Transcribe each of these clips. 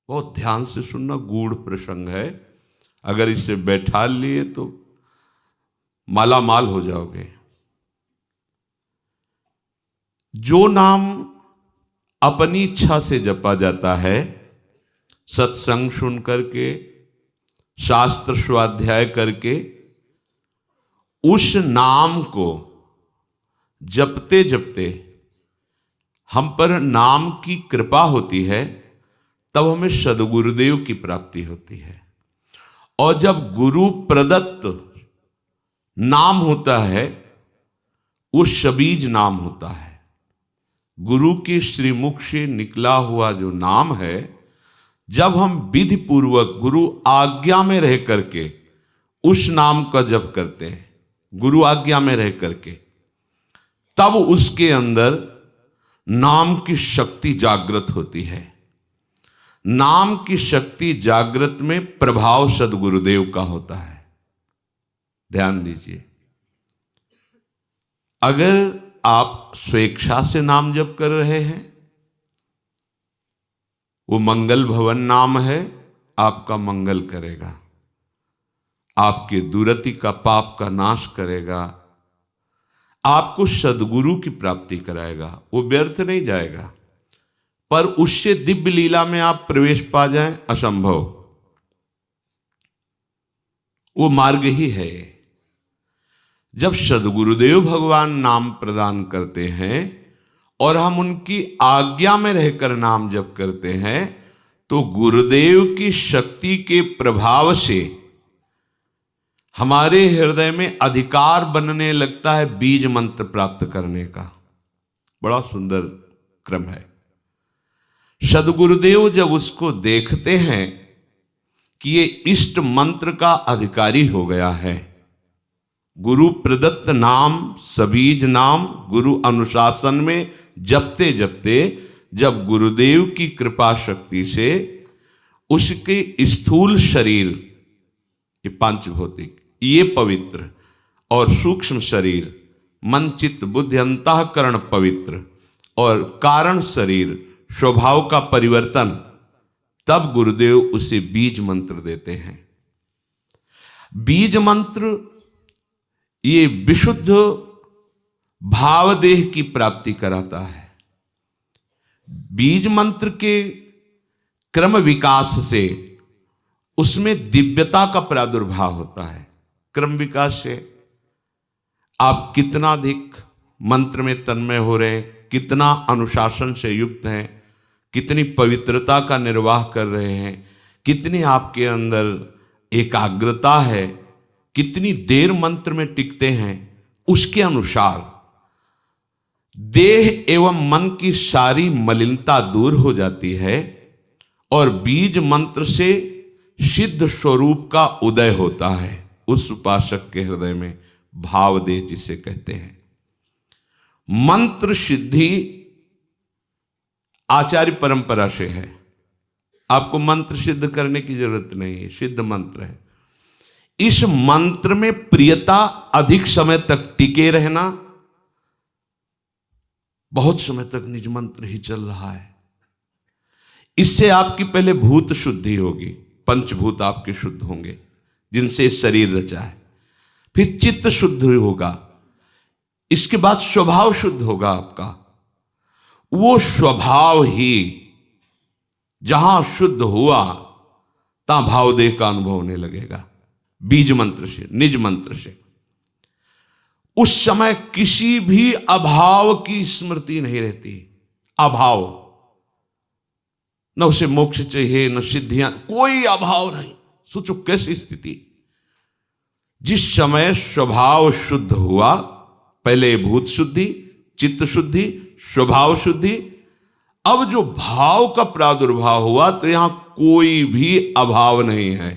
बहुत ध्यान से सुनना, गूढ़ प्रसंग है। अगर इसे बैठा लिए तो माला माल हो जाओगे। जो नाम अपनी इच्छा से जपा जाता है, सत्संग सुन करके, शास्त्र स्वाध्याय करके, उस नाम को जपते जपते हम पर नाम की कृपा होती है, तब हमें सद्गुरुदेव की प्राप्ति होती है। और जब गुरु प्रदत्त नाम होता है, वो शबीज नाम होता है। गुरु के श्रीमुख से निकला हुआ जो नाम है, जब हम विधि पूर्वक गुरु आज्ञा में रह करके उस नाम का जप करते हैं, गुरु आज्ञा में रह करके, तब उसके अंदर नाम की शक्ति जागृत होती है। नाम की शक्ति जागृत में प्रभाव सद्गुरुदेव का होता है। ध्यान दीजिए, अगर आप स्वेच्छा से नाम जप कर रहे हैं, वो मंगल भवन नाम है, आपका मंगल करेगा, आपके दुरति का पाप का नाश करेगा, आपको सद्गुरु की प्राप्ति कराएगा। वो व्यर्थ नहीं जाएगा, पर उससे दिव्य लीला में आप प्रवेश पा जाएं, असंभव। वो मार्ग ही है। जब सद्गुरुदेव भगवान नाम प्रदान करते हैं और हम उनकी आज्ञा में रहकर नाम जप करते हैं, तो गुरुदेव की शक्ति के प्रभाव से हमारे हृदय में अधिकार बनने लगता है बीज मंत्र प्राप्त करने का। बड़ा सुंदर क्रम है। सद्गुरुदेव जब उसको देखते हैं कि ये इष्ट मंत्र का अधिकारी हो गया है, गुरु प्रदत्त नाम, सबीज नाम गुरु अनुशासन में जपते जपते, जब गुरुदेव की कृपा शक्ति से उसके स्थूल शरीर, ये पांचभौतिक, ये पवित्र, और सूक्ष्म शरीर मन चित्त बुद्धि अंतःकरण पवित्र, और कारण शरीर स्वभाव का परिवर्तन, तब गुरुदेव उसे बीज मंत्र देते हैं। बीज मंत्र ये विशुद्ध भावदेह की प्राप्ति कराता है। बीज मंत्र के क्रम विकास से उसमें दिव्यता का प्रादुर्भाव होता है। क्रम विकास से आप कितना अधिक मंत्र में तन्मय हो रहे हैं, कितना अनुशासन से युक्त हैं, कितनी पवित्रता का निर्वाह कर रहे हैं, कितनी आपके अंदर एकाग्रता है, कितनी देर मंत्र में टिकते हैं, उसके अनुसार देह एवं मन की सारी मलिनता दूर हो जाती है और बीज मंत्र से सिद्ध स्वरूप का उदय होता है उस उपासक के हृदय में। भावदेह जिसे कहते हैं। मंत्र सिद्धि आचार्य परंपरा से है। आपको मंत्र सिद्ध करने की जरूरत नहीं है, सिद्ध मंत्र है। इस मंत्र में प्रियता, अधिक समय तक टिके रहना, बहुत समय तक निज मंत्र ही चल रहा है, इससे आपकी पहले भूत शुद्धि होगी, पंचभूत आपके शुद्ध होंगे जिनसे शरीर रचा है। फिर चित्त शुद्ध होगा, इसके बाद स्वभाव शुद्ध होगा आपका। वो स्वभाव ही जहां शुद्ध हुआ, ता भावदेह का अनुभव होने लगेगा। बीज मंत्र से, निज मंत्र से उस समय किसी भी अभाव की स्मृति नहीं रहती। अभाव, न उसे मोक्ष चाहिए, न सिद्धियां, कोई अभाव नहीं। सोचो कैसी स्थिति। जिस समय स्वभाव शुद्ध हुआ, पहले भूत शुद्धि, चित्त शुद्धि, स्वभाव शुद्धि, अब जो भाव का प्रादुर्भाव हुआ, तो यहां कोई भी अभाव नहीं है।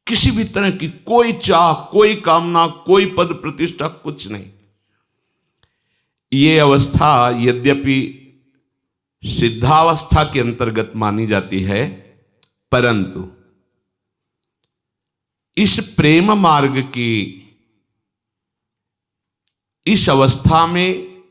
किसी भी तरह की कोई चाह, कोई कामना, कोई पद प्रतिष्ठा, कुछ नहीं। ये अवस्था यद्यपि सिद्धावस्था के अंतर्गत मानी जाती है, परंतु इस प्रेम मार्ग की इस अवस्था में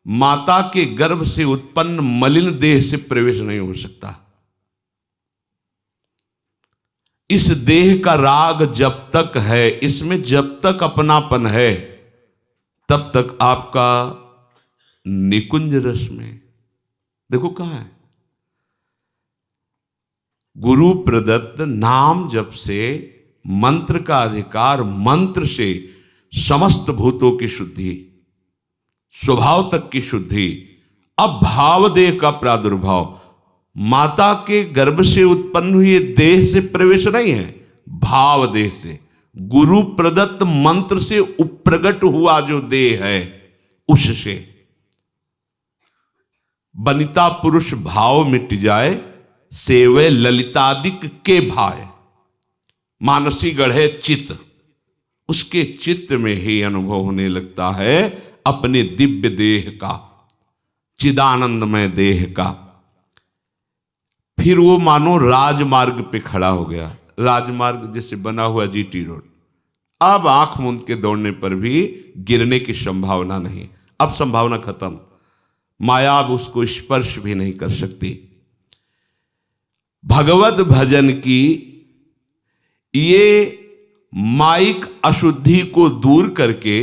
माता के गर्भ से उत्पन्न मलिन देह से प्रवेश नहीं हो सकता। इस देह का राग जब तक है, इसमें जब तक अपनापन है, तब तक आपका निकुंज रस में, देखो कहाँ है, गुरु प्रदत्त नाम जप से मंत्र का अधिकार, मंत्र से समस्त भूतों की शुद्धि, स्वभाव तक की शुद्धि। अब भावदेह का प्रादुर्भाव, माता के गर्भ से उत्पन्न हुए देह से प्रवेश नहीं है, भाव देह से, गुरु प्रदत्त मंत्र से उप्रगट हुआ जो देह है उससे। बनिता पुरुष भाव मिट जाए, सेवे ललितादिक के भाय, मानसी गढ़े चित्त, उसके चित्त में ही अनुभव होने लगता है अपने दिव्य देह का, चिदानंदमय देह का। फिर वो मानो राजमार्ग पे खड़ा हो गया, राजमार्ग जैसे बना हुआ जीटी रोड, अब आंख मूंद के दौड़ने पर भी गिरने की संभावना नहीं, अब संभावना खत्म, माया अब उसको स्पर्श भी नहीं कर सकती। भगवत भजन की ये माइक अशुद्धि को दूर करके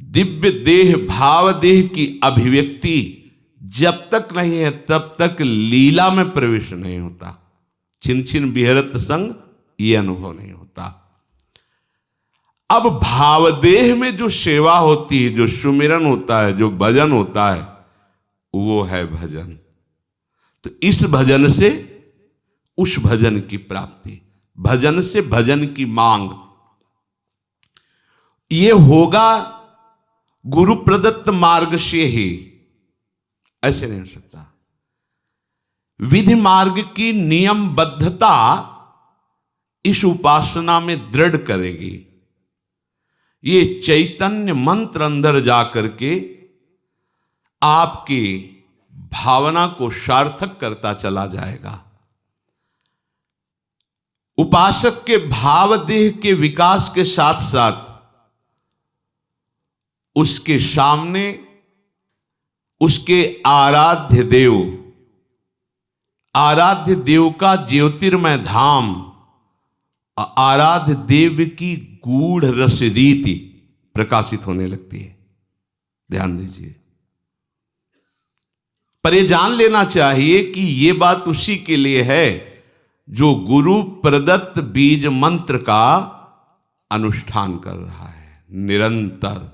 दिव्य देह भाव देह की अभिव्यक्ति जब तक नहीं है तब तक लीला में प्रवेश नहीं होता। छिन छिन विहरत संग ये अनुभव नहीं होता। अब भावदेह में जो सेवा होती है, जो सुमिरन होता है, जो भजन होता है, वो है भजन। तो इस भजन से उस भजन की प्राप्ति, भजन से भजन की मांग, ये होगा गुरु प्रदत्त मार्ग से ही, ऐसे नहीं हो सकता। विधि मार्ग की नियमबद्धता इस उपासना में दृढ़ करेगी। ये चैतन्य मंत्र अंदर जाकर के आपकी भावना को सार्थक करता चला जाएगा। उपासक के भाव देह के विकास के साथ साथ उसके सामने उसके आराध्य देव का ज्योतिर्मय धाम, आराध्य देव की गूढ़ रस रीति प्रकाशित होने लगती है। ध्यान दीजिए, पर यह जान लेना चाहिए कि यह बात उसी के लिए है जो गुरु प्रदत्त बीज मंत्र का अनुष्ठान कर रहा है, निरंतर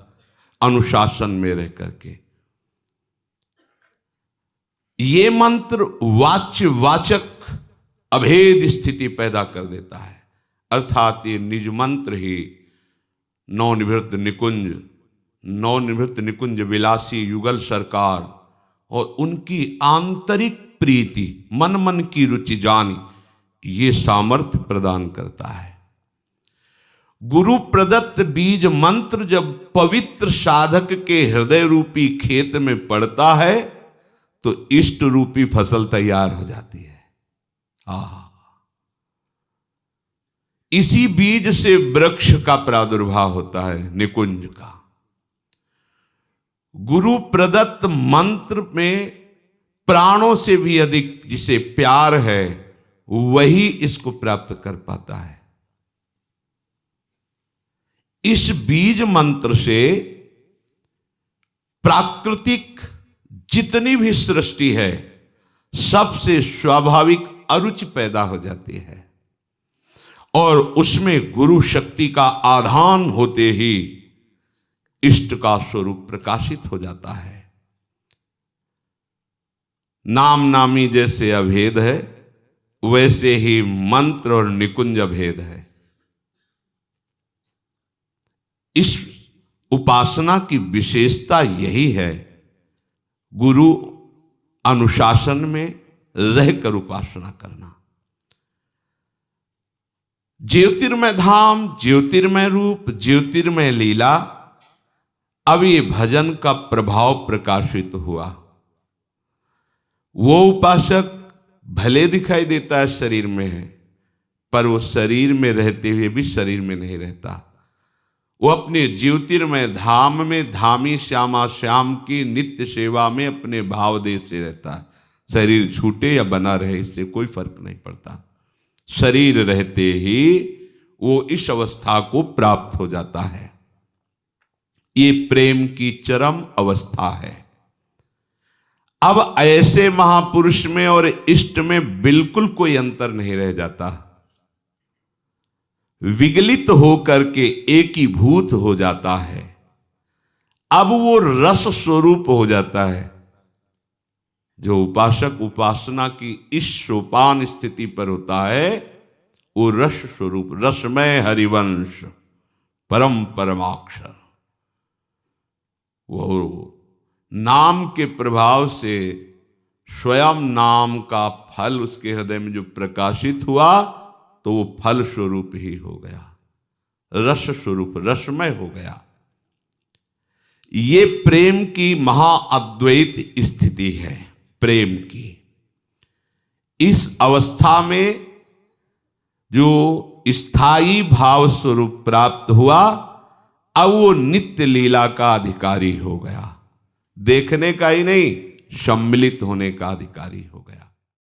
अनुशासन में रह करके। ये मंत्र वाच्य वाचक अभेद स्थिति पैदा कर देता है, अर्थात ये निज मंत्र ही नवनिवृत्त निकुंज विलासी युगल सरकार और उनकी आंतरिक प्रीति, मन मन की रुचि जानी, ये सामर्थ्य प्रदान करता है। गुरु प्रदत्त बीज मंत्र जब पवित्र साधक के हृदय रूपी खेत में पड़ता है तो इष्ट रूपी फसल तैयार हो जाती है। इसी बीज से वृक्ष का प्रादुर्भाव होता है, निकुंज का। गुरु प्रदत्त मंत्र में प्राणों से भी अधिक जिसे प्यार है वही इसको प्राप्त कर पाता है। इस बीज मंत्र से प्राकृतिक जितनी भी सृष्टि है सबसे स्वाभाविक अरुचि पैदा हो जाती है और उसमें गुरु शक्ति का आधान होते ही इष्ट का स्वरूप प्रकाशित हो जाता है। नाम नामी जैसे अभेद है वैसे ही मंत्र और निकुंज अभेद है। इस उपासना की विशेषता यही है, गुरु अनुशासन में रहकर उपासना करना। ज्योतिर्मय धाम, ज्योतिर्मय रूप, ज्योतिर्मय लीला, अब ये भजन का प्रभाव प्रकाशित हुआ। वो उपासक भले दिखाई देता है शरीर में है, पर वो शरीर में रहते हुए भी शरीर में नहीं रहता। वो अपने ज्योतिर्मय धाम में धामी श्यामा श्याम की नित्य सेवा में अपने भाव देश से रहता है। शरीर छूटे या बना रहे इससे कोई फर्क नहीं पड़ता। शरीर रहते ही वो इस अवस्था को प्राप्त हो जाता है। ये प्रेम की चरम अवस्था है। अब ऐसे महापुरुष में और इष्ट में बिल्कुल कोई अंतर नहीं रह जाता। विगलित होकर के एकीभूत हो जाता है। अब वो रस स्वरूप हो जाता है। जो उपासक उपासना की इस सोपान स्थिति पर होता है वो रस स्वरूप, रसमय हरिवंश, परम परमाक्षर, वो नाम के प्रभाव से स्वयं नाम का फल उसके हृदय में जो प्रकाशित हुआ तो वो फल स्वरूप ही हो गया, रस स्वरूप, रसमय हो गया। ये प्रेम की महाअद्वैत स्थिति है। प्रेम की इस अवस्था में जो स्थायी भाव स्वरूप प्राप्त हुआ, अब वो नित्य लीला का अधिकारी हो गया। देखने का ही नहीं, सम्मिलित होने का अधिकारी हो गया।